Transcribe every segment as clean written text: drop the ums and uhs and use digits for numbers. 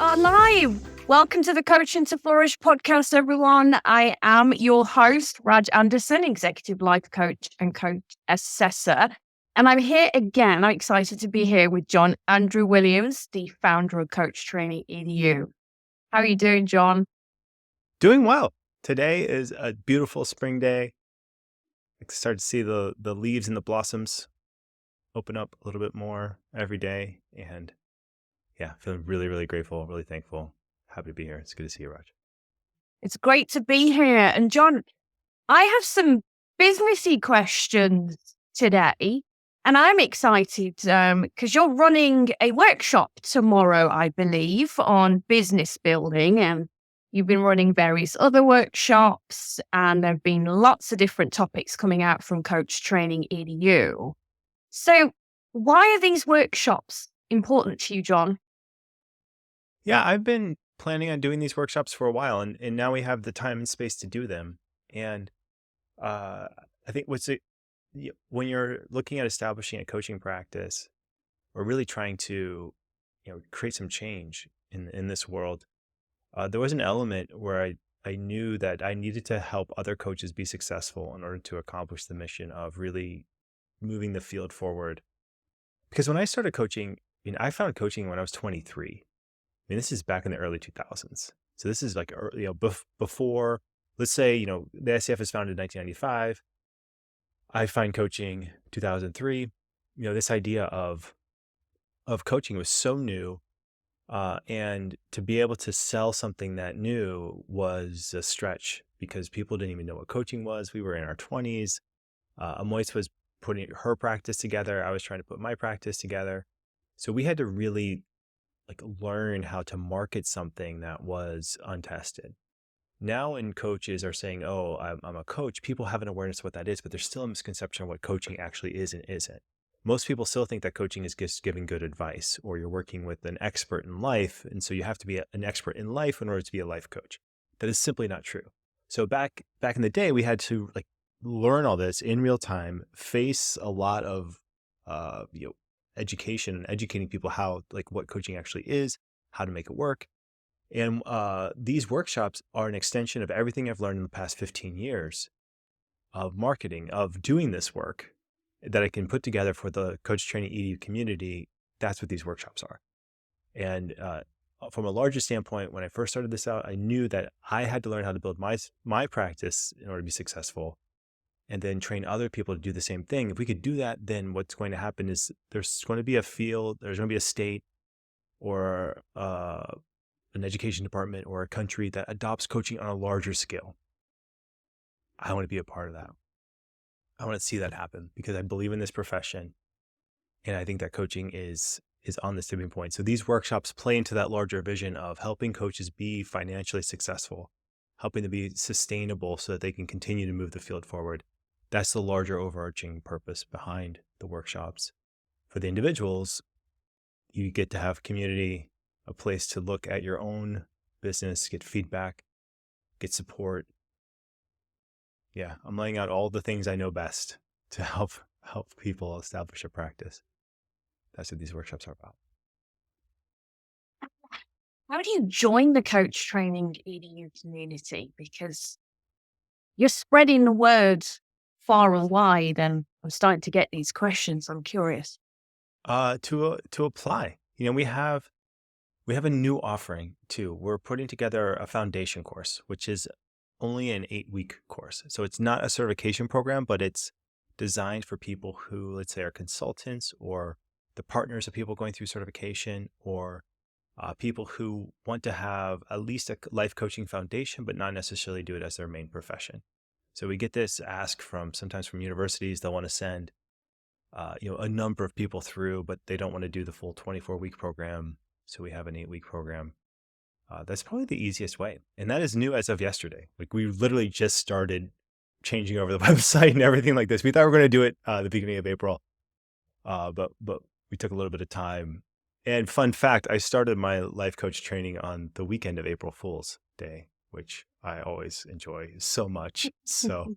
are live. Welcome to the Coach to Flourish podcast, everyone. I am your host, Raj Anderson, Executive Life Coach and Coach Assessor. And I'm here again. I'm excited to be here with John Andrew Williams, the founder of Coach Training EDU. How are you doing, John? Doing well. Today is a beautiful spring day. I start to see the leaves and the blossoms open up a little bit more every day. And yeah, feeling really, really grateful, really thankful. Happy to be here. It's good to see you, Raj. It's great to be here. And John, I have some businessy questions today. And I'm excited because you're running a workshop tomorrow, I believe, on business building. And you've been running various other workshops, and there have been lots of different topics coming out from Coach Training EDU. So why are these workshops important to you, John? Yeah, I've been planning on doing these workshops for a while, and now we have the time and space to do them. And I think when you're looking at establishing a coaching practice, or really trying to create some change in this world, there was an element where I knew that I needed to help other coaches be successful in order to accomplish the mission of really moving the field forward. Because when I started coaching, I found coaching when I was 23. This is back in the early 2000s. So this is like, before, let's say, the ICF was founded in 1995. I find coaching 2003. This idea of coaching was so new. And to be able to sell something that new was a stretch because people didn't even know what coaching was. We were in our 20s. Amois was putting her practice together. I was trying to put my practice together. So we had to really learn how to market something that was untested. Now when coaches are saying, oh, I'm a coach, people have an awareness of what that is, but there's still a misconception of what coaching actually is and isn't. Most people still think that coaching is just giving good advice, or you're working with an expert in life, and so you have to be an expert in life in order to be a life coach. That is simply not true. So back in the day, we had to learn all this in real time, face a lot of education and educating people how what coaching actually is, how to make it work. And these workshops are an extension of everything I've learned in the past 15 years of marketing, of doing this work that I can put together for the Coach Training EDU community. That's what these workshops are. And from a larger standpoint, when I first started this out, I knew that I had to learn how to build my practice in order to be successful, and then train other people to do the same thing. If we could do that, then what's going to happen is there's going to be a field, there's going to be a state or an education department or a country that adopts coaching on a larger scale. I want to be a part of that. I want to see that happen because I believe in this profession. And I think that coaching is on this tipping point. So these workshops play into that larger vision of helping coaches be financially successful, helping them be sustainable so that they can continue to move the field forward. That's the larger overarching purpose behind the workshops. For the individuals, you get to have community, a place to look at your own business, get feedback, get support. Yeah, I'm laying out all the things I know best to help people establish a practice. That's what these workshops are about. How do you join the Coach Training EDU community? Because you're spreading the word far and wide, and I'm starting to get these questions. I'm curious. To apply, we have a new offering too. We're putting together a foundation course, which is only an 8-week course. So it's not a certification program, but it's designed for people who, let's say, are consultants or the partners of people going through certification, or people who want to have at least a life coaching foundation, but not necessarily do it as their main profession. So we get this ask sometimes from universities. They'll want to send a number of people through, but they don't want to do the full 24-week program. So we have an 8-week program. That's probably the easiest way. And that is new as of yesterday. We literally just started changing over the website and everything like this. We thought we were going to do it the beginning of April, but we took a little bit of time. And fun fact, I started my life coach training on the weekend of April Fool's Day, which I always enjoy so much. So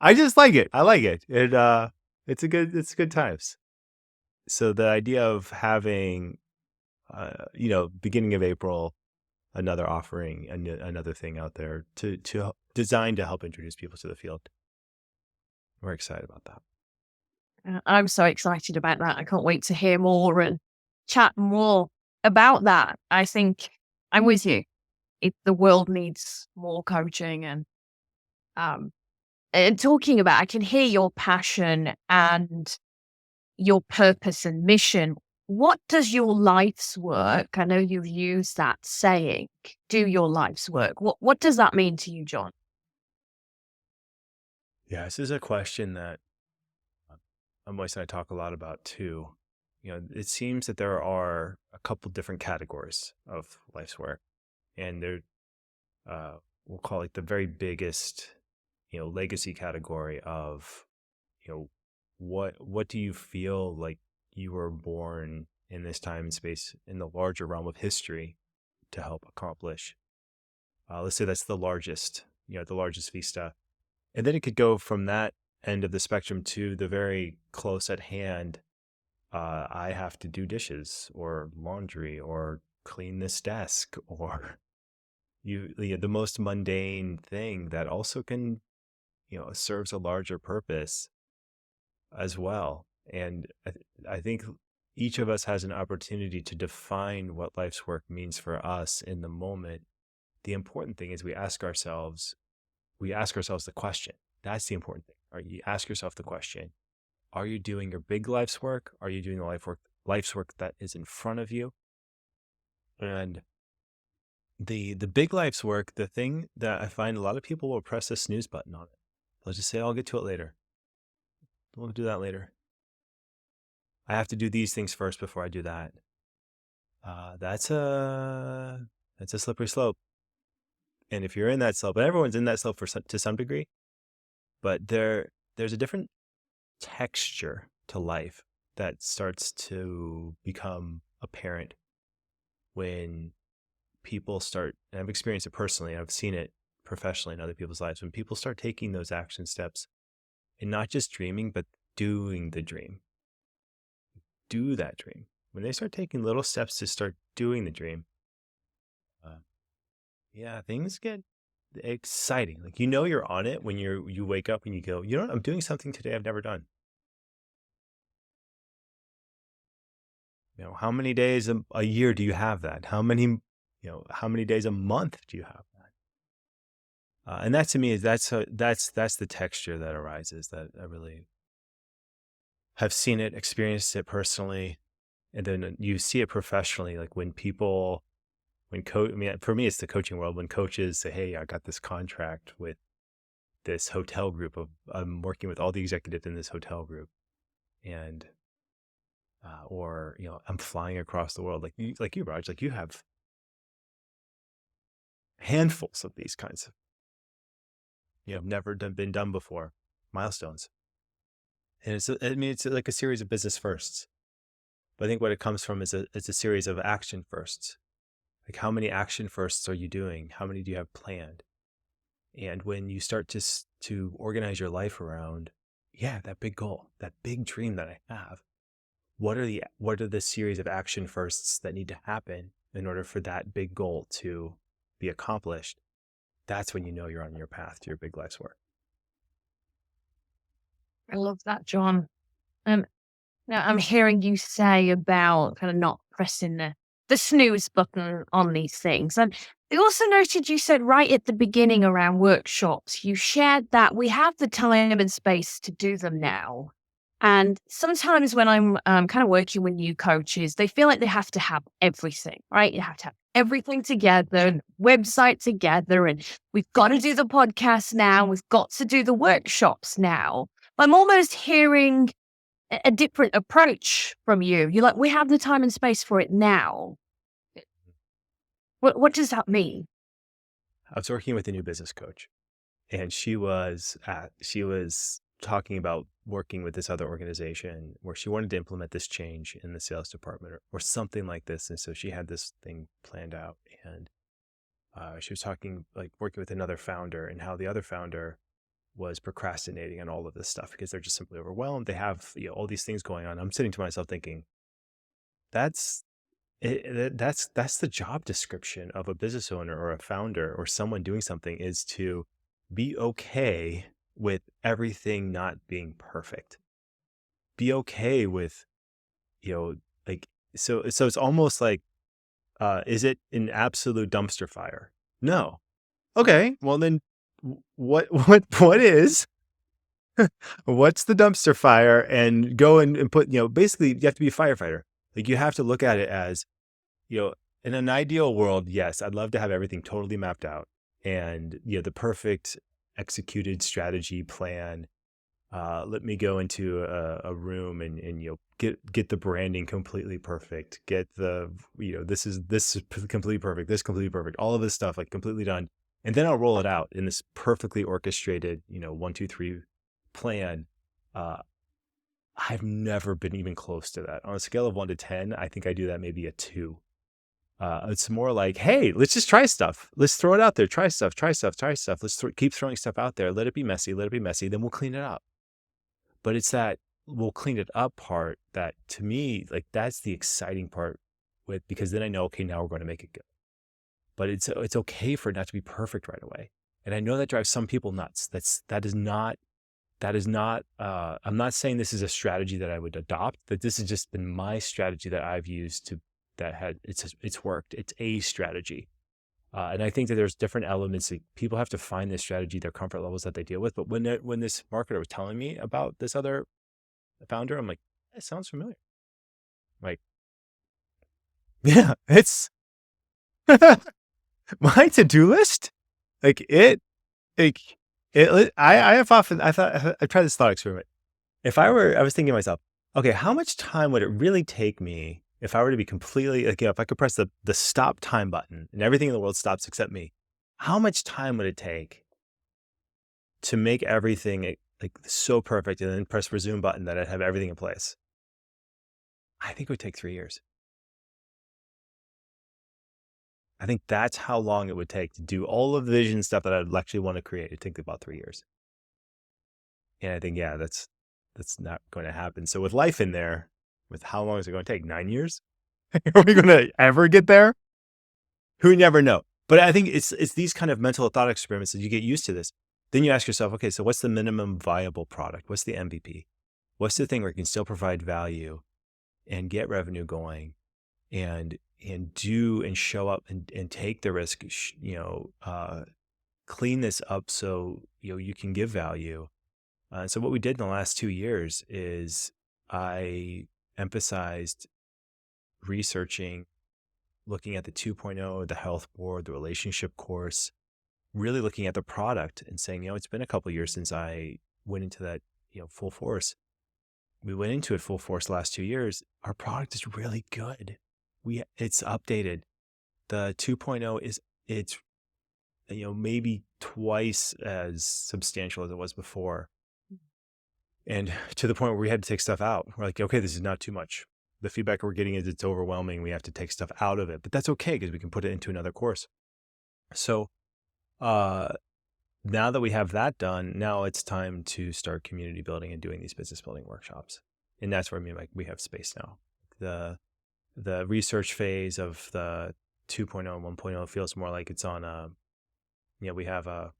I just like it. I like it. It's good times. So the idea of having beginning of April, another offering, another thing out there to designed to help introduce people to the field. We're excited about that. I'm so excited about that. I can't wait to hear more and chat more about that. I think I'm with you. The world needs more coaching and talking about, I can hear your passion and your purpose and mission. What does your life's work? I know you've used that saying, do your life's work. What does that mean to you, John? Yeah, this is a question that Moise and I talk a lot about too. It seems that there are a couple different categories of life's work, and they're we'll call it the very biggest, legacy category of, what do you feel like you were born in this time and space in the larger realm of history to help accomplish? Let's say that's the largest vista. And then it could go from that end of the spectrum to the very close at hand. I have to do dishes or laundry or clean this desk, or the most mundane thing that also can, serves a larger purpose as well. And I think each of us has an opportunity to define what life's work means for us in the moment. The important thing is we ask ourselves the question. That's the important thing. You ask yourself the question: are you doing your big life's work? Are you doing the life's work that is in front of you? And the big life's work, the thing that I find a lot of people will press the snooze button on it. They'll just say, I'll get to it later. We'll do that later. I have to do these things first before I do that. That's a slippery slope. And if you're in that slope, and everyone's in that slope to some degree, but there's a different texture to life that starts to become apparent when people start, and I've experienced it personally, and I've seen it professionally in other people's lives, when people start taking those action steps and not just dreaming, but doing the dream. Do that dream. When they start taking little steps to start doing the dream, things get exciting. Like, you're on it when you wake up and you go, you know what, I'm doing something today I've never done. How many days a year do you have that? How many days a month do you have that? And that to me is that's the texture that arises, that I really have seen it, experienced it personally, and then you see it professionally. Like for me, it's the coaching world. When coaches say, "Hey, I got this contract with this hotel group I'm working with all the executives in this hotel group," and or I'm flying across the world, like you, Raj, like you have handfuls of these kinds of never been done before milestones, and it's like a series of business firsts. But I think what it comes from is it's a series of action firsts. Like, how many action firsts are you doing? How many do you have planned? And when you start to organize your life around, that big goal, that big dream that I have, what are the series of action firsts that need to happen in order for that big goal to be accomplished? That's when you're on your path to your big life's work. I love that, John. Now I'm hearing you say about kind of not pressing the snooze button on these things. And I also noted you said right at the beginning around workshops, you shared that we have the time and space to do them now. And sometimes when I'm kind of working with new coaches, they feel like they have to have everything, right? You have to have everything together, website together, and we've got to do the podcast now. We've got to do the workshops now. I'm almost hearing a different approach from you. You're like, we have the time and space for it now. What does that mean? I was working with a new business coach, and she was talking about working with this other organization where she wanted to implement this change in the sales department or something like this. And so she had this thing planned out, and she was talking, like, working with another founder, and how the other founder was procrastinating on all of this stuff because they're just simply overwhelmed. They have all these things going on. I'm sitting to myself thinking, that's that's the job description of a business owner or a founder or someone doing something, is to be okay with everything not being perfect. Be okay with, like, so it's almost like, is it an absolute dumpster fire? No. Okay, well then, what is what's the dumpster fire? And go and put, basically you have to be a firefighter. Like, you have to look at it as, in an ideal world, yes, I'd love to have everything totally mapped out and, the perfect executed strategy plan. Let me go into a room and get the branding completely perfect. Get the, this is completely perfect. This completely perfect. All of this stuff like completely done. And then I'll roll it out in this perfectly orchestrated, 1, 2, 3 plan. I've never been even close to that. On a scale of 1 to 10, I think I do that maybe a 2. It's more like, hey, let's just try stuff. Let's throw it out there. Try stuff. Let's keep throwing stuff out there. Let it be messy. Then we'll clean it up. But it's that we'll clean it up part that, to me, like, that's the exciting part because then I know, okay, now we're going to make it good. But it's okay for it not to be perfect right away. And I know that drives some people nuts. That is not, I'm not saying this is a strategy that I would adopt, that this has just been my strategy that I've used it's worked. It's a strategy. And I think that there's different elements that people have to find this strategy, their comfort levels that they deal with. But when this marketer was telling me about this other founder, I'm like, it sounds familiar. Like, yeah, it's my to-do list. I tried this thought experiment. I was thinking to myself, okay, how much time would it really take me if I were to be completely, like, if I could press the stop time button and everything in the world stops except me, how much time would it take to make everything like so perfect, and then press resume button that I'd have everything in place? I think it would take 3 years. I think that's how long it would take to do all of the vision stuff that I'd actually want to create. It'd take about 3 years. And I think, yeah, that's not going to happen. So with life in there, with how long is it going to take? 9 years? Are we going to ever get there? Who never know. But I think it's these kind of mental thought experiments that you get used to this. Then you ask yourself, okay, so what's the minimum viable product? What's the MVP? What's the thing where you can still provide value and get revenue going and do and show up and take the risk, clean this up so, you can give value. So what we did in the last 2 years is I emphasized researching, looking at the 2.0, the health board, the relationship course, really looking at the product and saying, it's been a couple of years since I went into that, full force. We went into it full force the last 2 years. Our product is really good. It's updated. The 2.0 it's maybe twice as substantial as it was before. And to the point where we had to take stuff out. We're like, okay, this is not too much. The feedback we're getting is it's overwhelming. We have to take stuff out of it, but that's okay because we can put it into another course. So now that we have that done, now it's time to start community building and doing these business building workshops. And that's where we have space now. The research phase of the 2.0 and 1.0 feels more like it's on we have a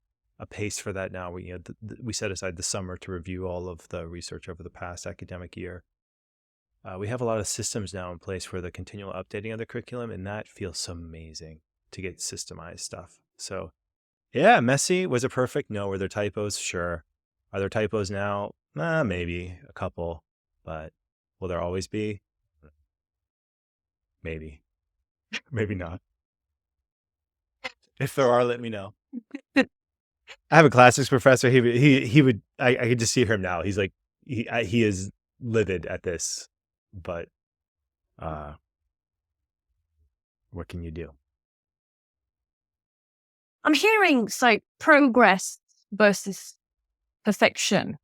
pace for that now. We set aside the summer to review all of the research over the past academic year. We have a lot of systems now in place for the continual updating of the curriculum, and that feels amazing to get systemized stuff. So, yeah, messy. Was it perfect? No. Were there typos? Sure. Are there typos now? Maybe a couple, but will there always be? Maybe. Maybe not. If there are, let me know. I have a classics professor. He would. I could just see him now. He's like he is livid at this, but what can you do? I'm hearing progress versus perfection.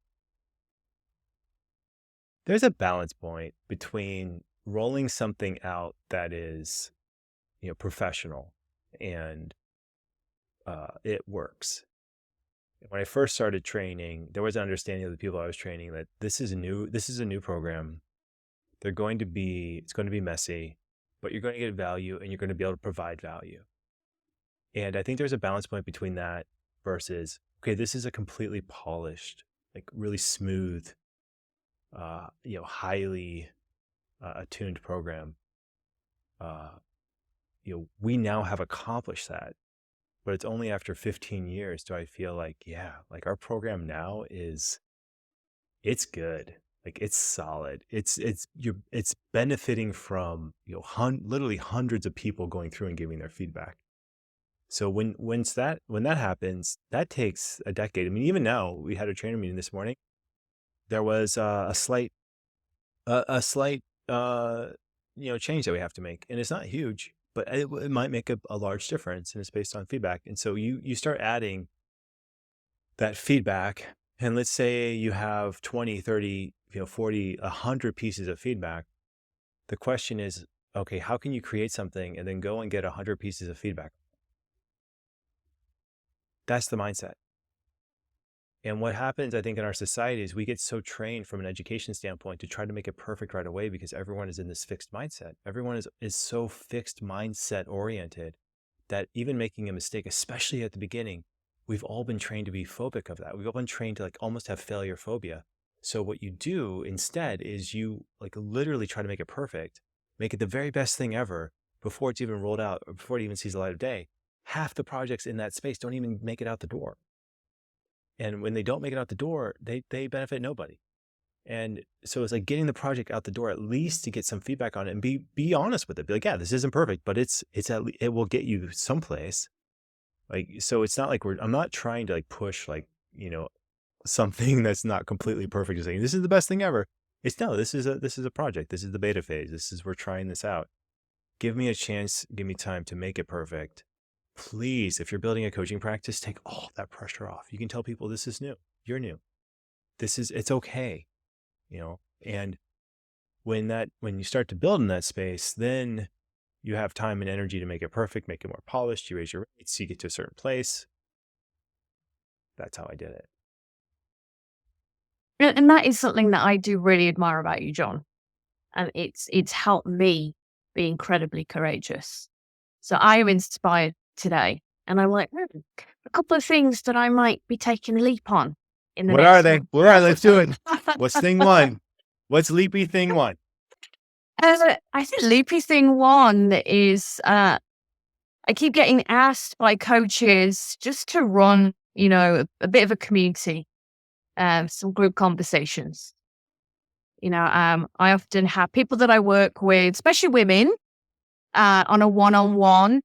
There's a balance point between rolling something out that is, professional and it works. When I first started training, there was an understanding of the people I was training that this is a new program. It's going to be messy. but you're going to get value and you're going to be able to provide value. And I think there's a balance point between that versus, okay, this is a completely polished, like really smooth, highly attuned program. We now have accomplished that, but it's only after 15 years do I feel like, yeah, like our program now it's good. Like it's solid. It's benefiting from, literally hundreds of people going through and giving their feedback. So when that happens, that takes a decade. I mean, even now, we had a trainer meeting this morning. There was a slight change that we have to make, and it's not huge, but it might make a large difference, and it's based on feedback. And so you start adding that feedback, and let's say you have 20, 30, 40, 100 pieces of feedback. The question is, okay, how can you create something and then go and get 100 pieces of feedback? That's the mindset. And what happens, I think, in our society is we get so trained from an education standpoint to try to make it perfect right away because everyone is in this fixed mindset. Everyone is so fixed mindset oriented that even making a mistake, especially at the beginning, we've all been trained to be phobic of that. We've all been trained to like almost have failure phobia. So what you do instead is you like literally try to make it perfect, make it the very best thing ever before it's even rolled out or before it even sees the light of day. Half the projects in that space don't even make it out the door. And when they don't make it out the door, they benefit nobody. And so it's like getting the project out the door, at least to get some feedback on it and be honest with it. Be like, yeah, this isn't perfect, but it will get you someplace. Like, so it's not like I'm not trying to like push like, something that's not completely perfect and saying, this is the best thing ever. It's no, this is a project. This is the beta phase. We're trying this out. Give me a chance. Give me time to make it perfect. Please, if you're building a coaching practice, take all that pressure off. You can tell people this is new. You're new. It's okay. And when you start to build in that space, then you have time and energy to make it perfect, make it more polished. You raise your rates, you get to a certain place. That's how I did it. And that is something that I do really admire about you, John. And it's helped me be incredibly courageous. So I am inspired today. And I'm like, a couple of things that I might be taking a leap on in the What next are they? month. What are they? Let's do it. What's thing one? What's leapy thing one? I think leapy thing one is I keep getting asked by coaches just to run, a bit of a community, some group conversations. I often have people that I work with, especially women, on a one-on-one,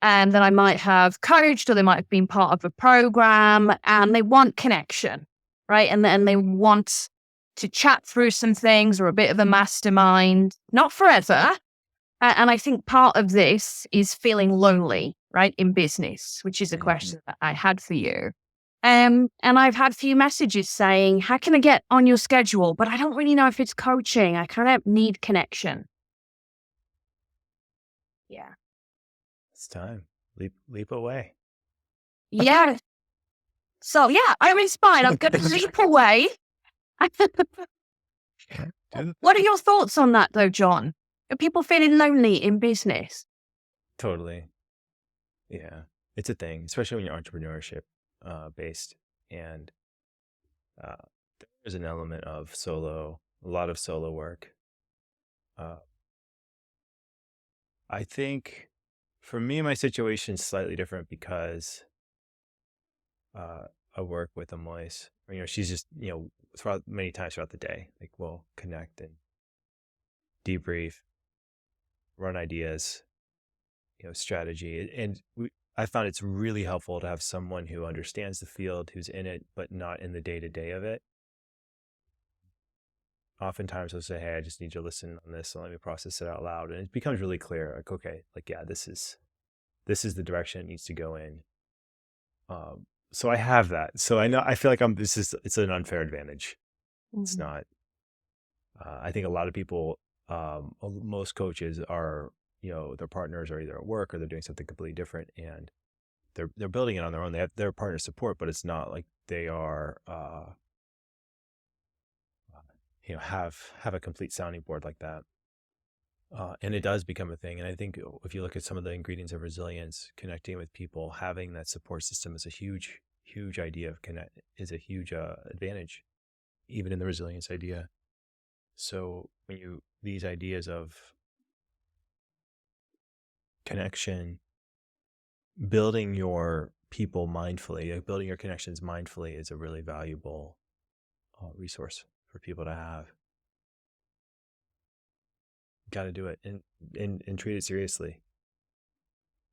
and that I might have coached or they might have been part of a program, and they want connection, right? And then they want to chat through some things or a bit of a mastermind, not forever. And I think part of this is feeling lonely, right, in business, which is a question that I had for you. And I've had a few messages saying, how can I get on your schedule? But I don't really know if it's coaching. I kind of need connection. Yeah. It's time. Leap away. Yeah. So yeah, I'm inspired. I'm going to leap away. What are your thoughts on that though, John? Are people feeling lonely in business? Totally. Yeah. It's a thing, especially when you're entrepreneurship based. And there's an element of a lot of solo work. I think for me, my situation is slightly different because I work with Amois. She's just, many times throughout the day, like we'll connect and debrief, run ideas, strategy. And I found it's really helpful to have someone who understands the field, who's in it, but not in the day-to-day of it. Oftentimes they'll say, hey, I just need you to listen on this and let me process it out loud. And it becomes really clear, like, okay, like, yeah, this is the direction it needs to go in. So I have that. So I feel like it's an unfair advantage. Mm-hmm. It's not. I think a lot of people, most coaches are, their partners are either at work or they're doing something completely different, and they're building it on their own. They have their partner support, but it's not like they are, have a complete sounding board like that. And it does become a thing. And I think if you look at some of the ingredients of resilience, connecting with people, having that support system is a huge, huge idea of is a huge advantage, even in the resilience idea. So when these ideas of connection, building your people mindfully, building your connections mindfully is a really valuable resource for people to have. Got to do it and treat it seriously.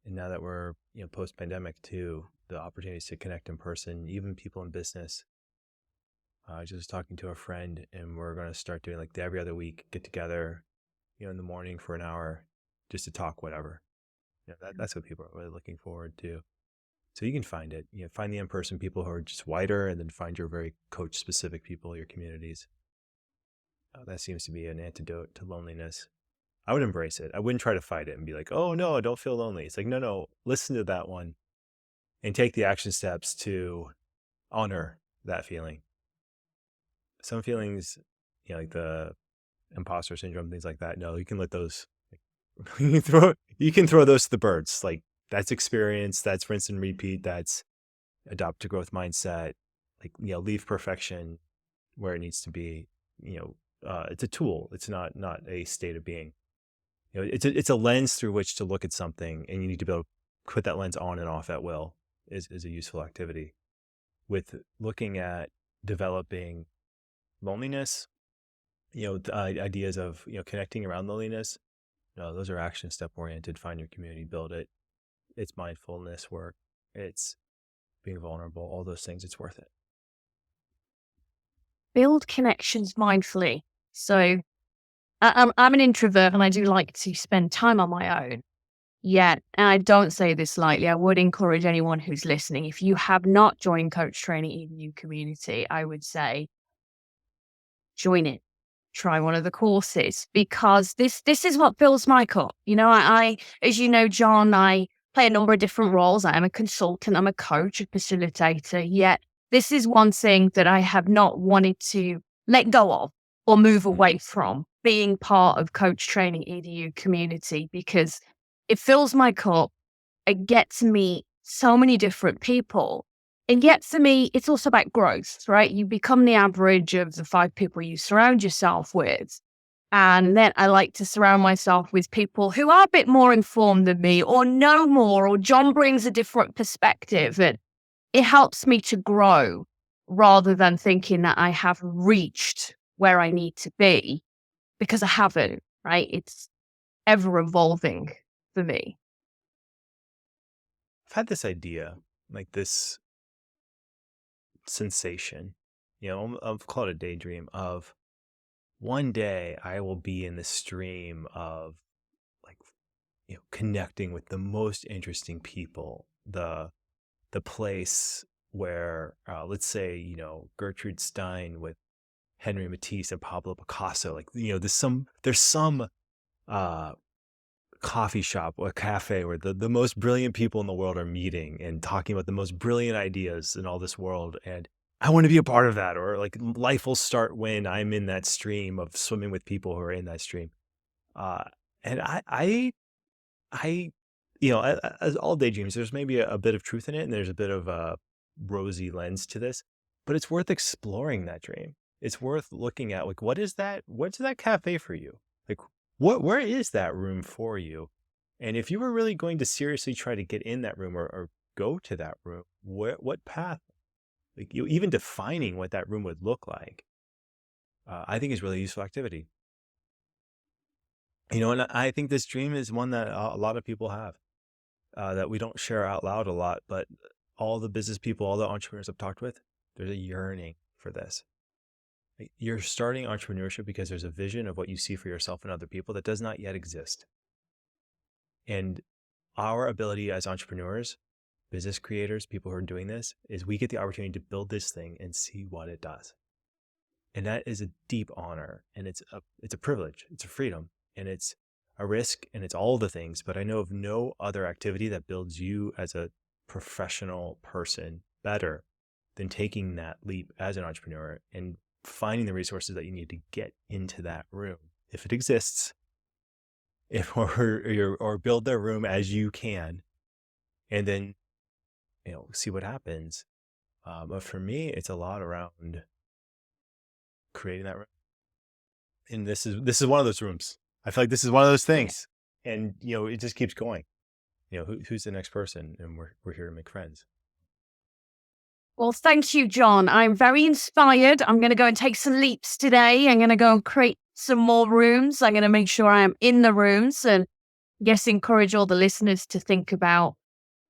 And now that we're post pandemic too, the opportunities to connect in person, even people in business. I was just talking to a friend, and we're going to start doing like the every other week get together, in the morning for an hour, just to talk whatever. That's what people are really looking forward to. So you can find it. Find the in-person people who are just wider, and then find your very coach-specific people, your communities. That seems to be an antidote to loneliness. I would embrace it. I wouldn't try to fight it and be like, oh, no, I don't feel lonely. It's like, no, listen to that one and take the action steps to honor that feeling. Some feelings, like the imposter syndrome, things like that. No, you can let those, you can throw those to the birds. Like that's experience, that's rinse and repeat, that's adopt a growth mindset, like, leave perfection where it needs to be. It's a tool. It's not a state of being. It's a lens through which to look at something, and you need to be able to put that lens on and off at will is a useful activity. With looking at developing loneliness, ideas of, connecting around loneliness, no, those are action step oriented. Find your community, build it. It's mindfulness work. It's being vulnerable, all those things. It's worth it. Build connections mindfully. So I'm an introvert and I do like to spend time on my own. Yet, and I don't say this lightly, I would encourage anyone who's listening, if you have not joined Coach Training EDU community, I would say join it. Try one of the courses, because this is what fills my cup. I as you know, John, I play a number of different roles. I am a consultant, I'm a coach, a facilitator, yet this is one thing that I have not wanted to let go of or move away from, being part of Coach Training EDU community, because it fills my cup. I get to meet so many different people. And yet for me, it's also about growth, right? You become the average of the 5 people you surround yourself with. And then I like to surround myself with people who are a bit more informed than me, or know more, or John brings a different perspective. And it helps me to grow rather than thinking that I have reached where I need to be, because I haven't, right? It's ever evolving for me. I've had this idea, like this sensation, I'll call it a daydream of one day I will be in the stream of like, connecting with the most interesting people, the place where, let's say, Gertrude Stein with Henry Matisse and Pablo Picasso, like, there's some coffee shop or cafe where the most brilliant people in the world are meeting and talking about the most brilliant ideas in all this world. And I want to be a part of that. Or like life will start when I'm in that stream of swimming with people who are in that stream. And as all daydreams, there's maybe a bit of truth in it, and there's a bit of a rosy lens to this, but it's worth exploring that dream. It's worth looking at, like, what's that cafe for you? Like, where is that room for you? And if you were really going to seriously try to get in that room or go to that room, what path, like even defining what that room would look like, I think is really useful activity. And I think this dream is one that a lot of people have, that we don't share out loud a lot, but all the business people, all the entrepreneurs I've talked with, there's a yearning for this. You're starting entrepreneurship because there's a vision of what you see for yourself and other people that does not yet exist. And our ability as entrepreneurs, business creators, people who are doing this, is we get the opportunity to build this thing and see what it does. And that is a deep honor, and it's a privilege, it's a freedom, and it's a risk, and it's all the things. But I know of no other activity that builds you as a professional person better than taking that leap as an entrepreneur and finding the resources that you need to get into that room, if it exists, or build their room as you can, and then see what happens. But for me, it's a lot around creating that room. And this is one of those rooms. I feel like this is one of those things, and it just keeps going. Who's the next person, and we're here to make friends. Well, thank you, John. I'm very inspired. I'm going to go and take some leaps today. I'm going to go and create some more rooms. I'm going to make sure I am in the rooms, and yes, encourage all the listeners to think about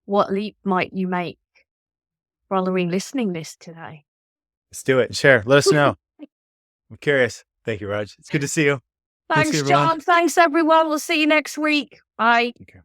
what leap might you make following listening this today. Let's do it. Share. Let us know. I'm curious. Thank you, Raj. It's good to see you. Thanks, everyone. John. Thanks, everyone. We'll see you next week. Bye. Okay.